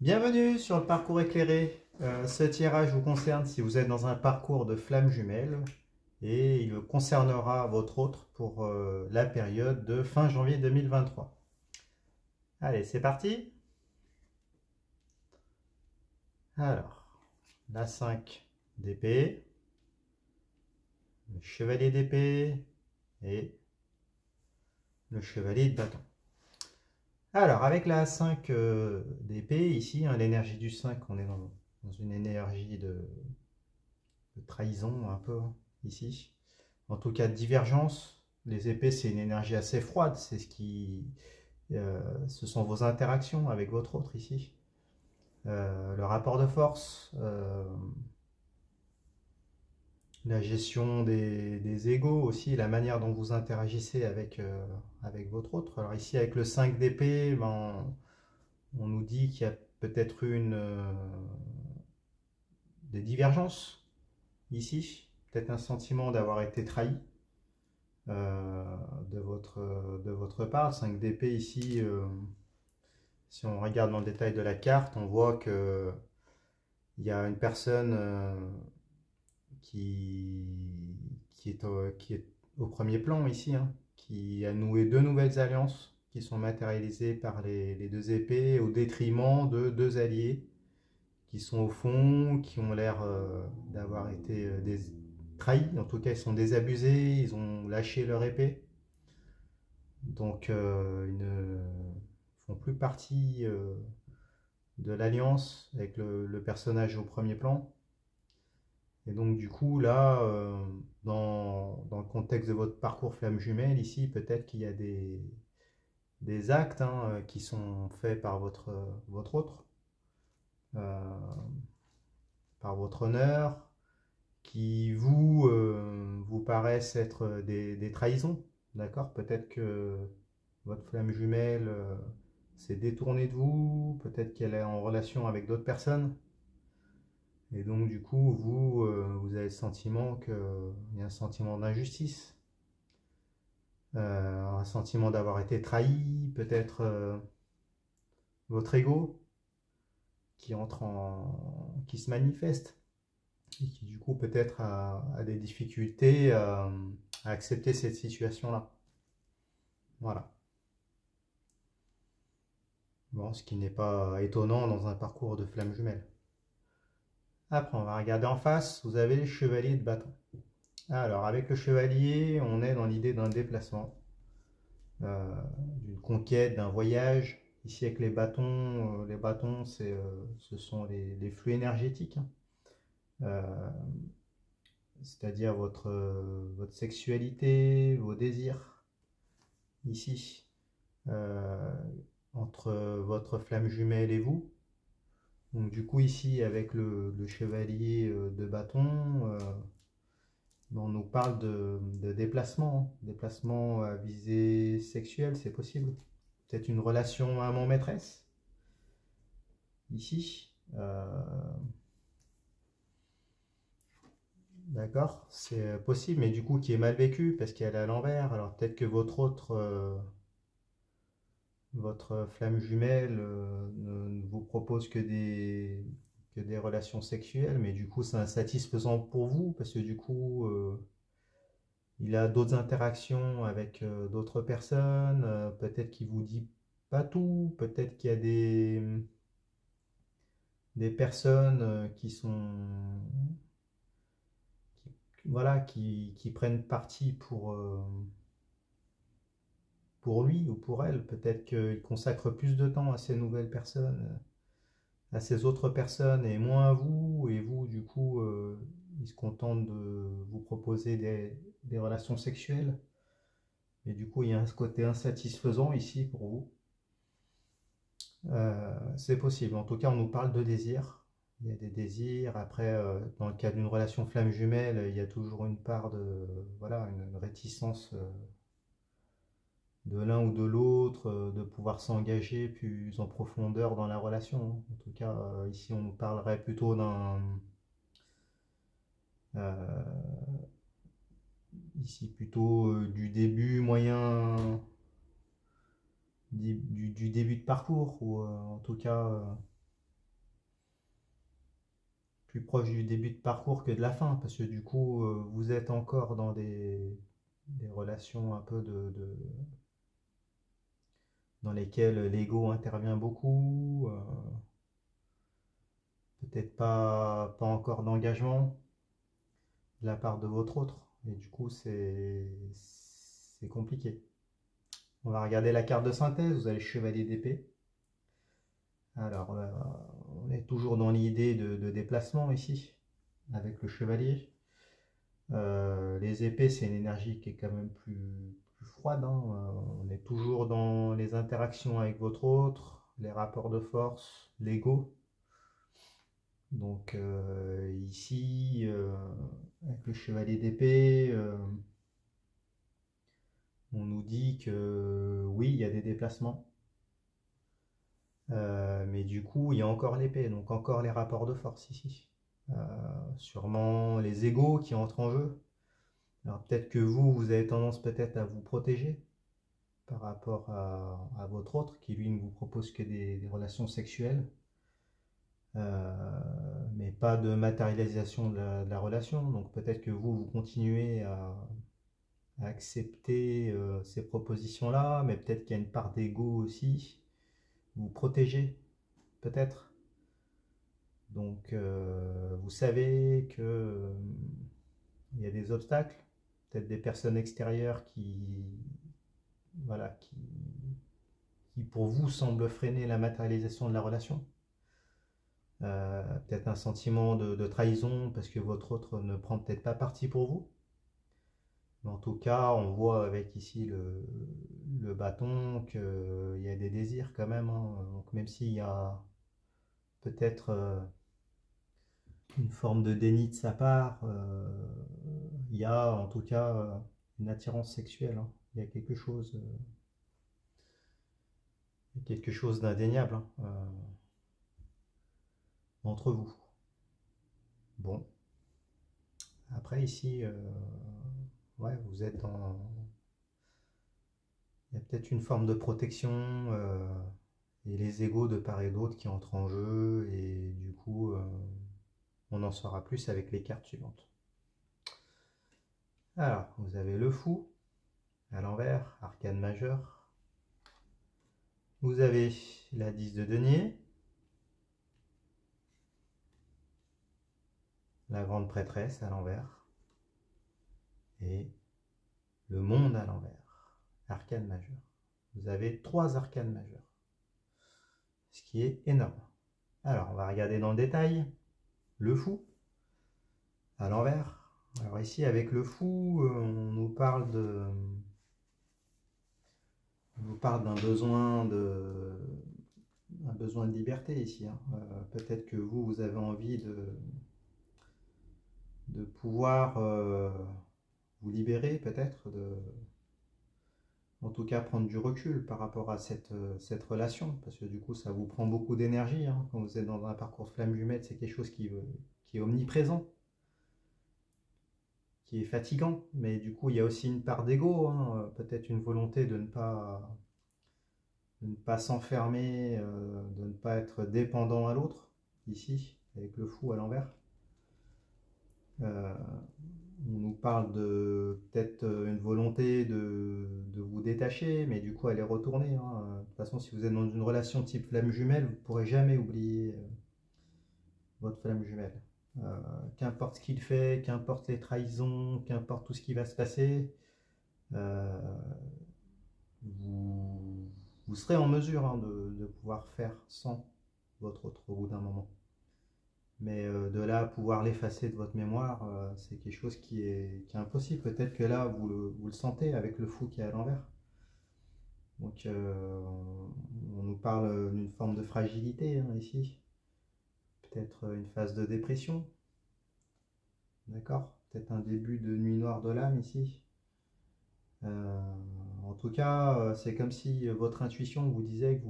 Bienvenue sur le parcours éclairé. Ce tirage vous concerne si vous êtes dans un parcours de flammes jumelles et il concernera votre autre pour la période de fin janvier 2023. Allez, c'est parti. Alors, la 5 d'épée, le chevalier d'épée et le chevalier de bâton. Alors, avec la 5 d'épée, ici, hein, l'énergie du 5, on est dans une énergie de trahison un peu, hein, ici. En tout cas, de divergence. Les épées, c'est une énergie assez froide. C'est ce sont vos interactions avec votre autre ici. Le rapport de force, la gestion des égos aussi, la manière dont vous interagissez avec votre autre. Alors ici, avec le 5 d'épée, ben, on nous dit qu'il y a peut-être des divergences ici. Peut-être un sentiment d'avoir été trahi. De votre part. 5 d'épée ici, si on regarde dans le détail de la carte, on voit que il y a une personne qui, qui est au premier plan ici, hein, qui a noué deux nouvelles alliances qui sont matérialisées par les deux épées au détriment de deux alliés qui sont au fond, qui ont l'air d'avoir été trahis, en tout cas ils sont désabusés, ils ont lâché leur épée. Donc, ils ne font plus partie de l'alliance avec le personnage au premier plan. Et donc, du coup, là, dans le contexte de votre parcours flamme jumelle, ici, peut-être qu'il y a des actes, hein, qui sont faits par votre autre, euh, par votre honneur, qui vous paraissent être des trahisons. D'accord? Peut-être que votre flamme jumelle s'est détournée de vous, peut-être qu'elle est en relation avec d'autres personnes. Et donc du coup, vous avez le sentiment qu'il y a un sentiment d'injustice, un sentiment d'avoir été trahi, peut-être votre ego qui se manifeste et qui du coup peut-être a des difficultés à accepter cette situation-là. Voilà. Bon, ce qui n'est pas étonnant dans un parcours de flamme jumelle. Après, on va regarder en face, vous avez les chevaliers de bâton. Alors, avec le chevalier, on est dans l'idée d'un déplacement, d'une conquête, d'un voyage. Ici, avec les bâtons, ce sont les flux énergétiques, hein. Euh, C'est-à-dire votre sexualité, vos désirs, ici, euh, entre votre flamme jumelle et vous. Donc, du coup, ici, avec le chevalier de bâton, on nous parle de déplacement, hein. Déplacement à visée sexuelle, c'est possible. Peut-être une relation amant-maîtresse, ici. D'accord, c'est possible, mais du coup qui est mal vécu parce qu'elle est à l'envers. Alors peut-être que votre flamme jumelle ne vous propose que des relations sexuelles, mais du coup c'est insatisfaisant pour vous parce que du coup il a d'autres interactions avec d'autres personnes, peut-être qu'il vous dit pas tout, peut-être qu'il y a des personnes voilà, qui prennent parti pour lui ou pour elle. Peut-être qu'il consacre plus de temps à ces nouvelles personnes, à ces autres personnes et moins à vous, et vous, du coup, il se contente de vous proposer des relations sexuelles. Et du coup, il y a ce côté insatisfaisant ici pour vous. C'est possible. En tout cas, on nous parle de désir. Il y a des désirs. Après, dans le cas d'une relation flamme jumelle, il y a toujours une part voilà, une réticence de l'un ou de l'autre, de pouvoir s'engager plus en profondeur dans la relation. En tout cas, ici, on nous parlerait plutôt euh, ici plutôt du début moyen, du début de parcours, ou en tout cas plus proche du début de parcours que de la fin, parce que du coup, vous êtes encore dans des relations un peu dans lesquelles l'ego intervient beaucoup, peut-être pas encore d'engagement de la part de votre autre, et du coup, c'est compliqué. On va regarder la carte de synthèse, vous avez le chevalier d'épée. Alors, on est toujours dans l'idée de déplacement ici, avec le chevalier. Les épées, c'est une énergie qui est quand même plus froide, hein. On est toujours dans les interactions avec votre autre, les rapports de force, l'ego. Donc ici, avec le chevalier d'épée, on nous dit que oui, il y a des déplacements. Mais du coup, il y a encore l'épée, donc encore les rapports de force ici. Sûrement les égos qui entrent en jeu. Alors peut-être que vous avez tendance peut-être à vous protéger par rapport à votre autre, qui lui ne vous propose que des relations sexuelles, mais pas de matérialisation de la relation. Donc peut-être que vous continuez à accepter ces propositions-là, mais peut-être qu'il y a une part d'ego aussi. Vous protégez, peut-être. Donc vous savez que il y a des obstacles, peut-être des personnes extérieures voilà, qui pour vous semblent freiner la matérialisation de la relation. Peut-être un sentiment de trahison parce que votre autre ne prend peut-être pas parti pour vous. Mais en tout cas, on voit avec ici le bâton qu'il y a des désirs quand même, hein. Donc même s'il y a peut-être une forme de déni de sa part, il y a en tout cas une attirance sexuelle, hein. Il y a quelque chose d'indéniable, hein, entre vous. Bon, après ici, ouais, vous êtes dans... Il y a peut-être une forme de protection et les égos de part et d'autre qui entrent en jeu, et du coup, on en saura plus avec les cartes suivantes. Alors, vous avez le fou à l'envers, arcane majeur. Vous avez la 10 de denier, la grande prêtresse à l'envers, et le monde à l'envers, arcane majeur. Vous avez 3 arcanes majeures, ce qui est énorme. Alors, on va regarder dans le détail. Le fou à l'envers. Alors ici, avec le fou, on nous parle d'un besoin un besoin de liberté ici, hein. Peut-être que vous avez envie de pouvoir vous libérer, peut-être, en tout cas prendre du recul par rapport à cette relation, parce que du coup, ça vous prend beaucoup d'énergie, hein. Quand vous êtes dans un parcours flamme jumelle, c'est quelque chose qui est omniprésent, qui est fatigant, mais du coup, il y a aussi une part d'ego, hein. Peut-être une volonté de ne pas s'enfermer, de ne pas être dépendant à l'autre, ici, avec le fou à l'envers. On nous parle de peut-être une volonté de vous détacher, mais du coup elle est retournée, hein. De toute façon, si vous êtes dans une relation type flamme jumelle, vous ne pourrez jamais oublier votre flamme jumelle. Qu'importe ce qu'il fait, qu'importe les trahisons, qu'importe tout ce qui va se passer, euh, vous serez en mesure, hein, de pouvoir faire sans votre autre au bout d'un moment. Mais de là à pouvoir l'effacer de votre mémoire, c'est quelque chose qui est impossible. Peut-être que là, vous le sentez avec le fou qui est à l'envers. Donc, on nous parle d'une forme de fragilité, hein, ici. Peut-être une phase de dépression. D'accord? Peut-être un début de nuit noire de l'âme, ici. En tout cas, c'est comme si votre intuition vous disait que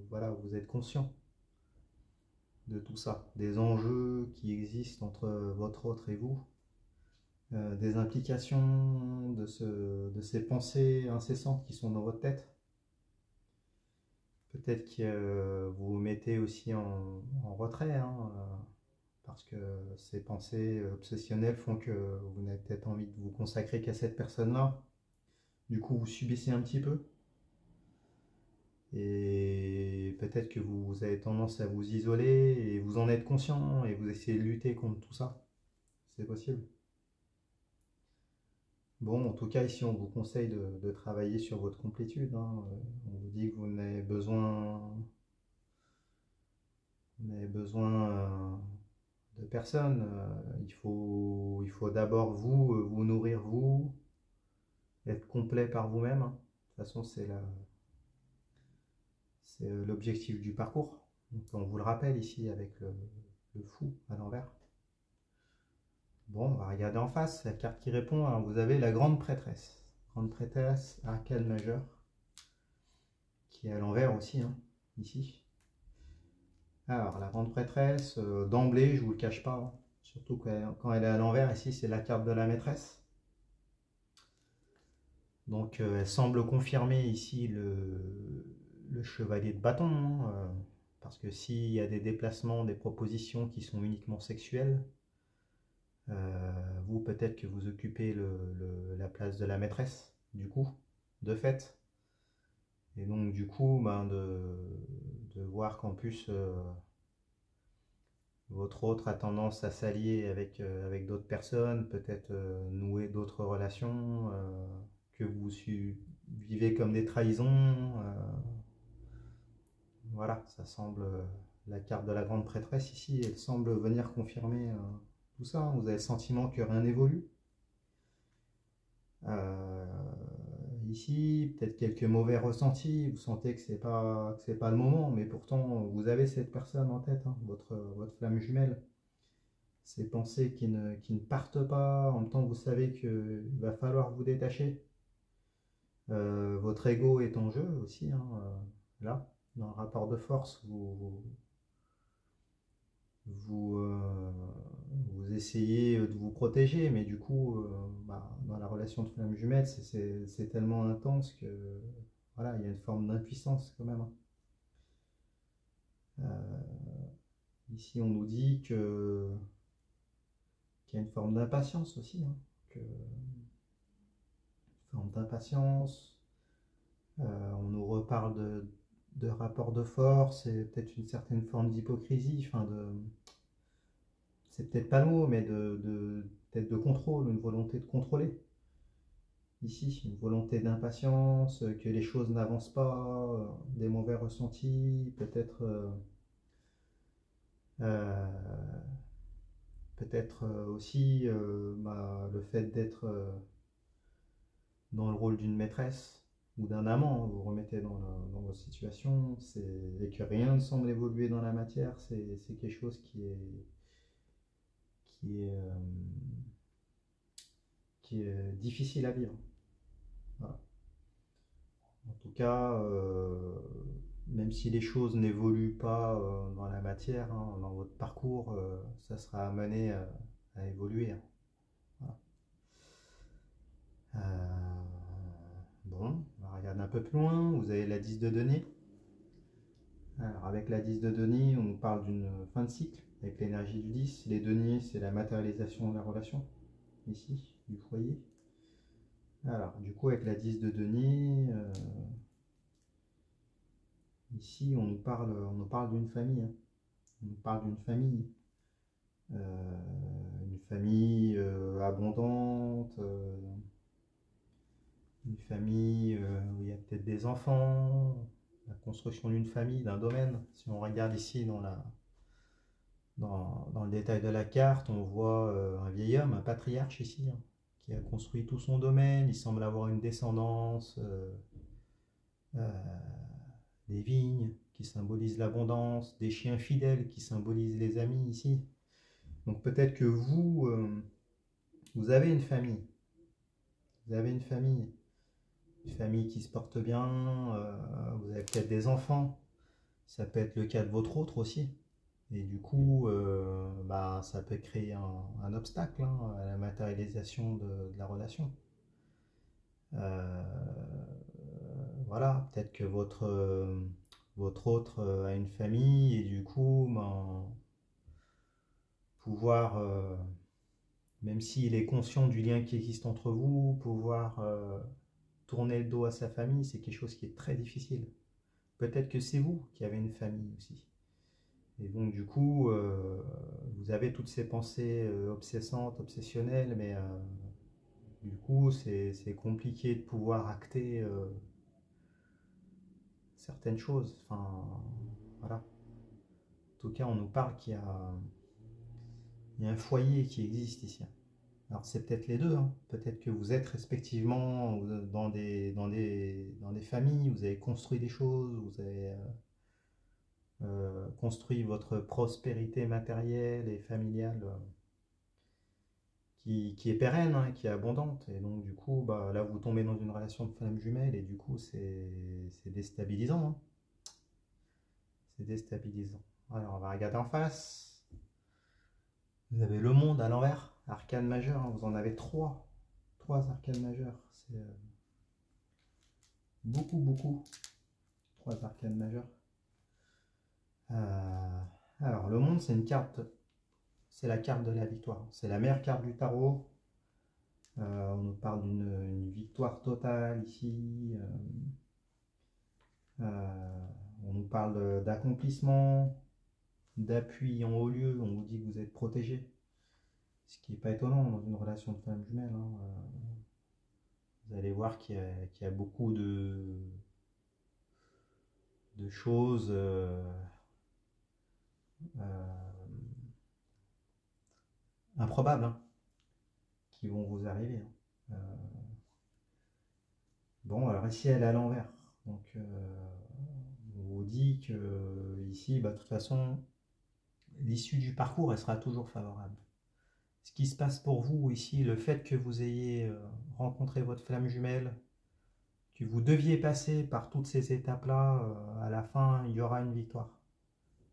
voilà, vous êtes conscient de tout ça, des enjeux qui existent entre votre autre et vous, des implications de ces pensées incessantes qui sont dans votre tête. Peut-être que vous vous mettez aussi en retrait, hein, parce que ces pensées obsessionnelles font que vous n'avez peut-être envie de vous consacrer qu'à cette personne-là. Du coup, vous subissez un petit peu. Et peut-être que vous avez tendance à vous isoler et vous en êtes conscient et vous essayez de lutter contre tout ça. C'est possible. Bon, en tout cas, ici, on vous conseille de travailler sur votre complétude, hein. On vous dit que vous n'avez besoin de personne. Il faut d'abord vous nourrir vous, être complet par vous-même, hein. De toute façon, c'est l'objectif du parcours. Donc, on vous le rappelle ici avec le fou à l'envers. Bon, on va regarder en face, la carte qui répond, hein, vous avez la grande prêtresse. Grande prêtresse, arcane majeur, qui est à l'envers aussi, hein, ici. Alors, la grande prêtresse, d'emblée, je ne vous le cache pas, hein, surtout quand elle est à l'envers, ici c'est la carte de la maîtresse. Donc, elle semble confirmer ici le chevalier de bâton, hein, parce que s'il y a des déplacements, des propositions qui sont uniquement sexuelles, vous, peut-être que vous occupez la place de la maîtresse, du coup, de fait. Et donc, du coup, ben, de voir qu'en plus, votre autre a tendance à s'allier avec d'autres personnes, peut-être nouer d'autres relations, que vous vivez comme des trahisons. Voilà, ça semble, la carte de la grande prêtresse ici, elle semble venir confirmer tout ça, hein. Vous avez le sentiment que rien n'évolue. Euh, Ici, peut-être quelques mauvais ressentis, vous sentez que c'est pas le moment, mais pourtant vous avez cette personne en tête, hein, votre flamme jumelle. Ces pensées qui ne partent pas, en même temps vous savez qu'il va falloir vous détacher. Votre ego est en jeu aussi, hein, là, dans le rapport de force, vous, vous essayez de vous protéger, mais du coup, bah, dans la relation de flamme jumelle, c'est tellement intense que voilà, il y a une forme d'impuissance quand même, hein. Ici, on nous dit qu'il y a une forme d'impatience aussi, hein, une forme d'impatience. On nous reparle de rapport de force et peut-être une certaine forme d'hypocrisie, enfin c'est peut-être pas le mot, mais peut-être de contrôle, une volonté de contrôler. Ici, une volonté d'impatience, que les choses n'avancent pas, des mauvais ressentis, euh, peut-être aussi bah, le fait d'être dans le rôle d'une maîtresse ou d'un amant, vous remettez dans votre situation, et que rien ne semble évoluer dans la matière, c'est quelque chose qui est, euh, qui est difficile à vivre. Voilà. En tout cas, même si les choses n'évoluent pas dans la matière, hein, dans votre parcours, ça sera amené à évoluer, hein. Voilà. Bon, on va regarder un peu plus loin. Vous avez la 10 de denier. Alors, avec la 10 de denier, on nous parle d'une fin de cycle avec l'énergie du 10. Les deniers, c'est la matérialisation de la relation, ici, du foyer. Alors, du coup, avec la 10 de denier, ici, on nous parle d'une famille, hein. On nous parle d'une famille abondante, une famille où il y a peut-être des enfants, la construction d'une famille, d'un domaine. Si on regarde ici dans le détail de la carte, on voit un vieil homme, un patriarche ici, hein, qui a construit tout son domaine. Il semble avoir une descendance, euh, des vignes qui symbolisent l'abondance, des chiens fidèles qui symbolisent les amis ici. Donc peut-être que vous avez une famille. Vous avez une famille qui se porte bien, vous avez peut-être des enfants, ça peut être le cas de votre autre aussi. Et du coup, bah, ça peut créer un obstacle, hein, à la matérialisation de la relation. Euh, voilà, peut-être que votre autre a une famille et du coup, ben, pouvoir, même s'il est conscient du lien qui existe entre vous, pouvoir tourner le dos à sa famille, c'est quelque chose qui est très difficile. Peut-être que c'est vous qui avez une famille aussi. Et donc du coup, vous avez toutes ces pensées obsessantes, obsessionnelles, mais du coup, c'est compliqué de pouvoir acter certaines choses. Enfin, voilà. En tout cas, on nous parle qu'il y a un foyer qui existe ici. Alors c'est peut-être les deux, hein. Peut-être que vous êtes respectivement dans des familles, vous avez construit des choses, vous avez construit votre prospérité matérielle et familiale qui est pérenne, hein, qui est abondante. Et donc du coup, bah, là vous tombez dans une relation de flamme jumelle et du coup c'est déstabilisant, hein. C'est déstabilisant. Alors on va regarder en face. Vous avez le monde à l'envers, arcane majeur, hein. Vous en avez trois arcanes majeures. C'est beaucoup. Trois arcanes majeures. Alors le monde, c'est une carte, c'est la carte de la victoire. C'est la meilleure carte du tarot. On nous parle d'une victoire totale ici. On nous parle d'accomplissement, d'appui en haut lieu. On vous dit que vous êtes protégé. Ce qui n'est pas étonnant dans une relation de flamme jumelle, hein. Vous allez voir qu'il y a beaucoup de choses improbables, hein, qui vont vous arriver, hein. Bon, alors ici elle est à l'envers. Donc on vous dit que ici, bah, de toute façon, l'issue du parcours, elle sera toujours favorable. Ce qui se passe pour vous ici, le fait que vous ayez rencontré votre flamme jumelle, que vous deviez passer par toutes ces étapes-là, à la fin, il y aura une victoire.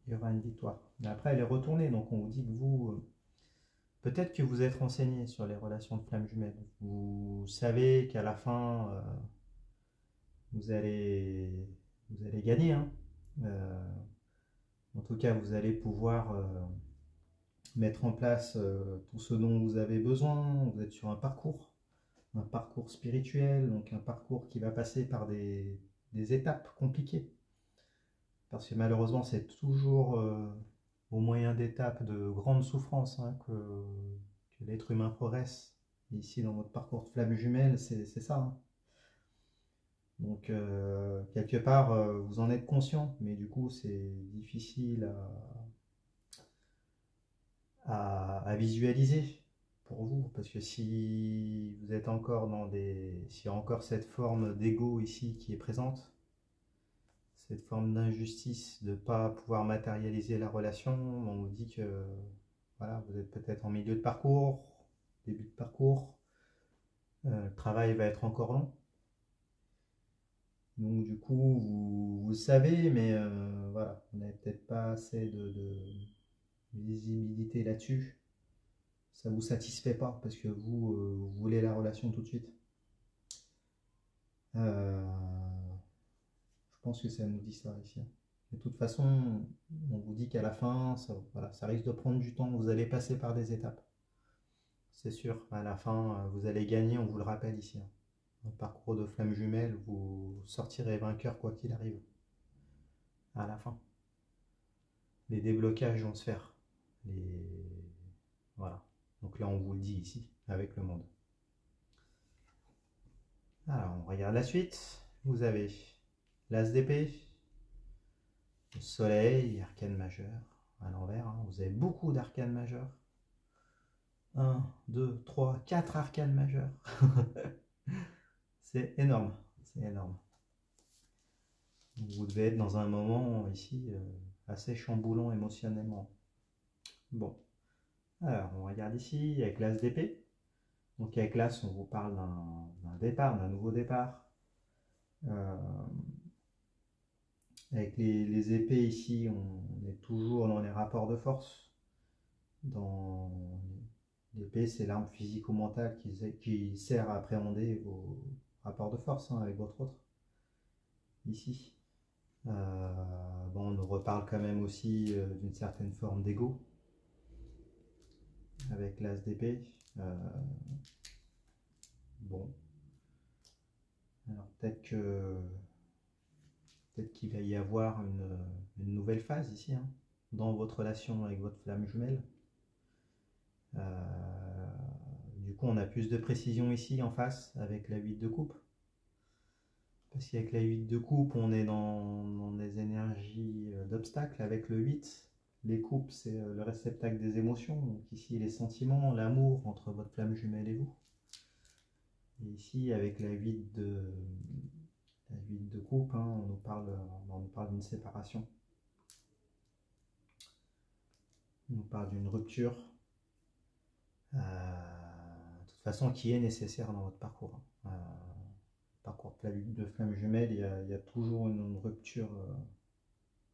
Il y aura une victoire. Mais après, elle est retournée, donc on vous dit que vous, peut-être que vous êtes renseigné sur les relations de flamme jumelle. Vous savez qu'à la fin, vous allez, vous allez gagner, hein. Euh, En tout cas, vous allez pouvoir mettre en place tout ce dont vous avez besoin. Vous êtes sur un parcours spirituel, donc un parcours qui va passer par des étapes compliquées. Parce que malheureusement, c'est toujours au moyen d'étapes de grandes souffrances, hein, que l'être humain progresse. Et ici, dans votre parcours de flamme jumelle, c'est ça, hein. Donc, quelque part, vous en êtes conscient, mais du coup, c'est difficile à visualiser pour vous, parce que si vous êtes encore s'il y a encore cette forme d'ego ici qui est présente, cette forme d'injustice de ne pas pouvoir matérialiser la relation, on vous dit que voilà, vous êtes peut-être en milieu de parcours, début de parcours, le travail va être encore long. Donc du coup, vous savez, mais voilà, vous n'avez peut-être pas assez de visibilité là-dessus. Ça vous satisfait pas parce que vous voulez la relation tout de suite. Je pense que ça nous dit ça ici. De toute façon, on vous dit qu'à la fin, voilà, ça risque de prendre du temps. Vous allez passer par des étapes. C'est sûr, à la fin, vous allez gagner, on vous le rappelle ici. Un parcours de flamme jumelle, vous sortirez vainqueur quoi qu'il arrive. À la fin. Les déblocages vont se faire. Voilà. Donc là, on vous le dit ici, avec le monde. Alors, on regarde la suite. Vous avez l'As d'épée, le soleil, arcane majeur, à l'envers, hein. Vous avez beaucoup d'arcanes majeures. 1, 2, 3, 4 arcanes majeures. C'est énorme, c'est énorme. Vous devez être dans un moment ici assez chamboulant émotionnellement. Bon, alors on regarde ici avec l'As d'épée. Donc avec l'As, on vous parle d'un départ, d'un nouveau départ. Avec les épées ici, on est toujours dans les rapports de force. L'épée, c'est l'arme physique ou mentale qui sert à appréhender vos rapports de force, hein, avec votre autre. Ici. Bon, on nous reparle quand même aussi d'une certaine forme d'ego. avec l'as d'épée. Bon, alors peut-être qu'il va y avoir une nouvelle phase ici, hein, dans votre relation avec votre flamme jumelle. Du coup, on a plus de précision ici en face avec la 8 de coupe. Parce qu'avec la 8 de coupe, on est dans des énergies d'obstacle. Avec le 8, les coupes, c'est le réceptacle des émotions. Donc ici, les sentiments, l'amour entre votre flamme jumelle et vous. Et ici, avec la 8 de coupe, hein, on nous parle d'une séparation. On nous parle d'une rupture. De toute façon, qui est nécessaire dans votre parcours. Parcours de flamme jumelle, il y a toujours une rupture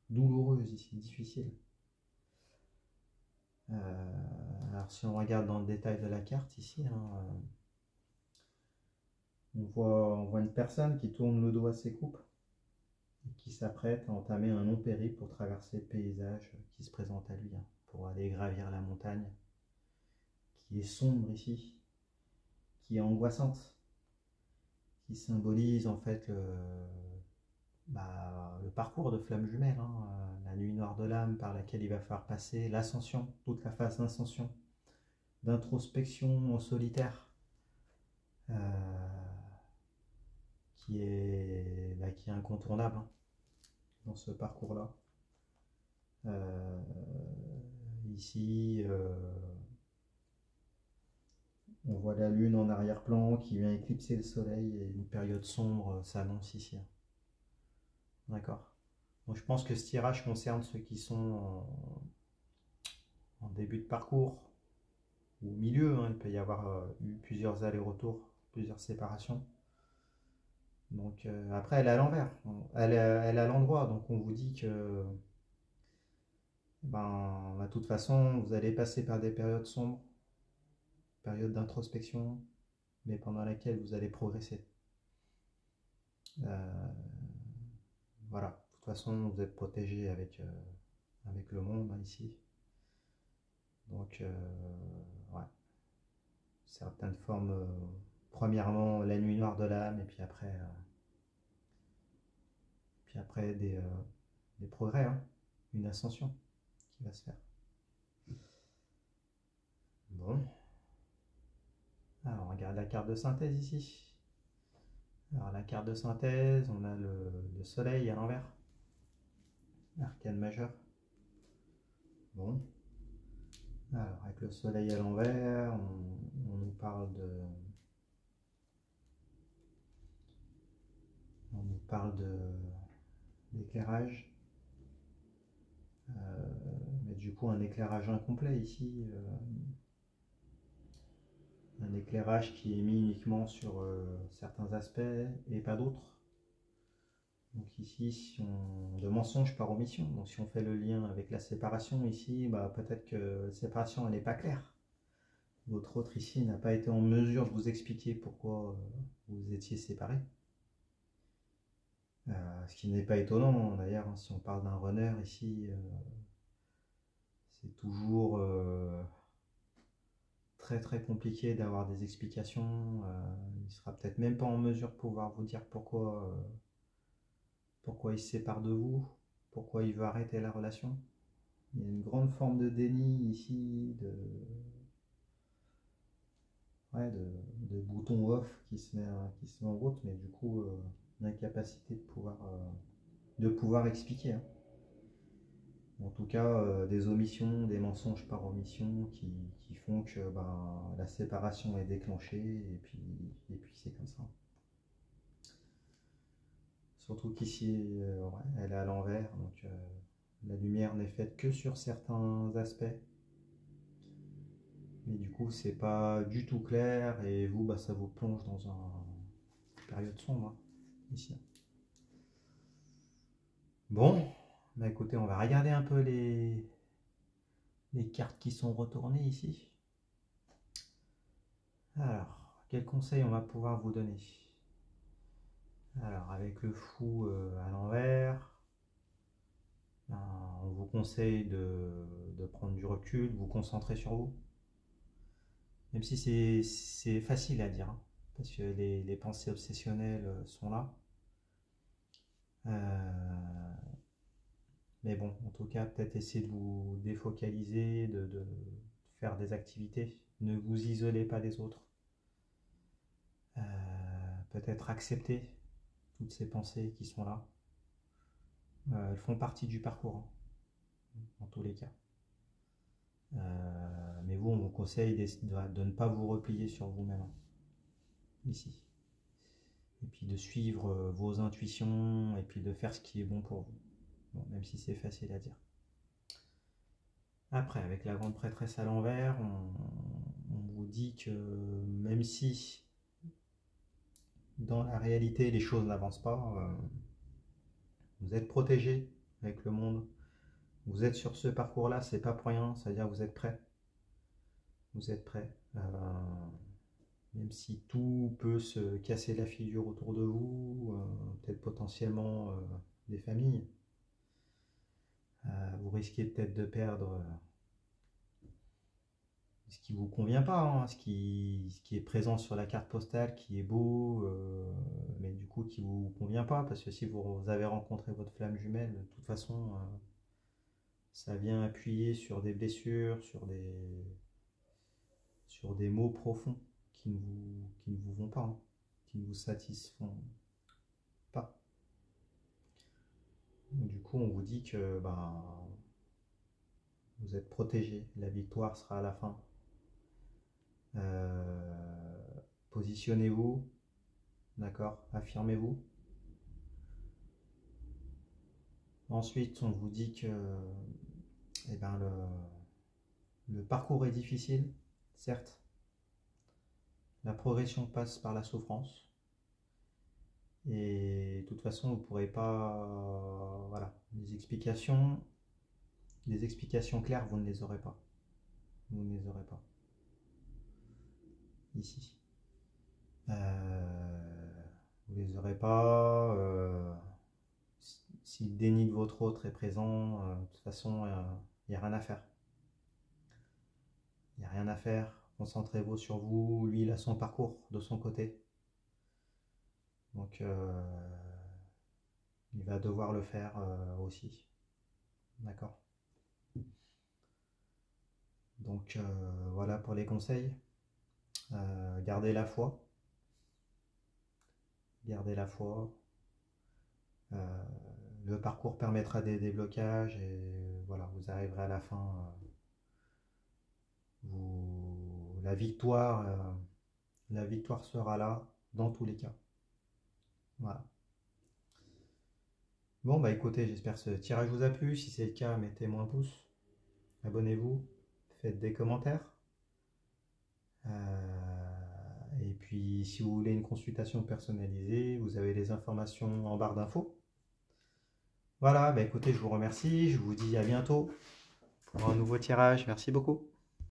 douloureuse ici, difficile. Alors si on regarde dans le détail de la carte ici, hein, on voit une personne qui tourne le dos à ses coupes et qui s'apprête à entamer un long périple pour traverser le paysage qui se présente à lui, hein, pour aller gravir la montagne qui est sombre ici, qui est angoissante, qui symbolise en fait le parcours de flamme jumelle, hein, la nuit noire de l'âme par laquelle il va falloir passer, l'ascension, toute la phase d'ascension, d'introspection en solitaire, qui est incontournable, hein, dans ce parcours-là. Ici, on voit la lune en arrière-plan qui vient éclipser le soleil et une période sombre s'annonce ici. D'accord. Donc je pense que ce tirage concerne ceux qui sont en début de parcours ou au milieu, hein. Il peut y avoir eu plusieurs allers-retours, plusieurs séparations. Donc après, elle est à l'envers, elle est à l'endroit, donc on vous dit que de toute façon, vous allez passer par des périodes sombres, périodes d'introspection, mais pendant laquelle vous allez progresser. Voilà, de toute façon, vous êtes protégé avec le monde, hein, ici. Donc, ouais, certaines formes, premièrement la nuit noire de l'âme, et puis après des progrès, hein, une ascension qui va se faire. Bon, alors on regarde la carte de synthèse ici. Alors la carte de synthèse, on a le soleil à l'envers, arcane majeur. Bon, alors avec le soleil à l'envers, on nous parle d'éclairage, mais du coup un éclairage incomplet ici, un éclairage qui est mis uniquement sur certains aspects et pas d'autres. Donc ici, de mensonge par omission, donc si on fait le lien avec la séparation ici, peut-être que la séparation elle n'est pas claire. Votre autre ici n'a pas été en mesure de vous expliquer pourquoi vous étiez séparés. Ce qui n'est pas étonnant d'ailleurs, hein, si on parle d'un runner ici, c'est toujours très très compliqué d'avoir des explications. Il sera peut-être même pas en mesure de pouvoir vous dire pourquoi il se sépare de vous, pourquoi il veut arrêter la relation. Il y a une grande forme de déni ici, de bouton off qui se met en route, mais du coup l'incapacité de pouvoir expliquer, hein. En tout cas, des omissions, des mensonges par omission qui font que la séparation est déclenchée et puis c'est comme ça. Surtout qu'ici, elle est à l'envers, donc la lumière n'est faite que sur certains aspects. Mais du coup, c'est pas du tout clair et vous, ça vous plonge dans une période sombre, hein, ici. Bon, écoutez, on va regarder un peu les cartes qui sont retournées ici. Alors, quels conseils on va pouvoir vous donner? Alors, avec le fou à l'envers, on vous conseille de prendre du recul, de vous concentrer sur vous. Même si c'est facile à dire, hein, parce que les pensées obsessionnelles sont là. Mais bon, en tout cas, peut-être essayer de vous défocaliser, de faire des activités. Ne vous isolez pas des autres. Peut-être accepter toutes ces pensées qui sont là. Elles font partie du parcours, hein, dans tous les cas. Mais vous, on vous conseille de ne pas vous replier sur vous-même, hein, ici. Et puis de suivre vos intuitions et puis de faire ce qui est bon pour vous. Bon, même si c'est facile à dire. Après, avec la grande prêtresse à l'envers, on vous dit que même si dans la réalité les choses n'avancent pas, vous êtes protégé avec le monde. Vous êtes sur ce parcours-là, c'est pas pour rien, c'est-à-dire que vous êtes prêt. Vous êtes prêt. Même si tout peut se casser la figure autour de vous, peut-être potentiellement des familles, vous risquez peut-être de perdre ce qui vous convient pas, hein, ce qui est présent sur la carte postale, qui est beau, mais du coup qui vous convient pas, parce que si vous avez rencontré votre flamme jumelle, de toute façon, ça vient appuyer sur des blessures, sur des maux profonds qui ne vous vont pas, hein, qui ne vous satisfont pas. Donc, du coup, on vous dit que vous êtes protégé, la victoire sera à la fin. Positionnez-vous, d'accord, affirmez-vous. Ensuite, on vous dit que eh ben, le parcours est difficile, certes. La progression passe par la souffrance. Et de toute façon, vous ne pourrez pas... voilà, les explications claires, vous ne les aurez pas. Vous ne les aurez pas. Ici. Vous ne les aurez pas. Si le déni de votre autre est présent, de toute façon, il n'y a rien à faire. Il n'y a rien à faire. Concentrez-vous sur vous. Lui, il a son parcours de son côté. Donc, il va devoir le faire aussi. D'accord. Donc, voilà pour les conseils. Gardez la foi. Gardez la foi. Le parcours permettra des déblocages et voilà, vous arriverez à la fin. La victoire sera là dans tous les cas. Voilà. Bon, bah écoutez, j'espère que ce tirage vous a plu. Si c'est le cas, mettez-moi un pouce. Abonnez-vous. Faites des commentaires. Et puis, si vous voulez une consultation personnalisée, vous avez les informations en barre d'infos. Voilà, bah écoutez, je vous remercie. Je vous dis à bientôt pour un nouveau tirage. Merci beaucoup.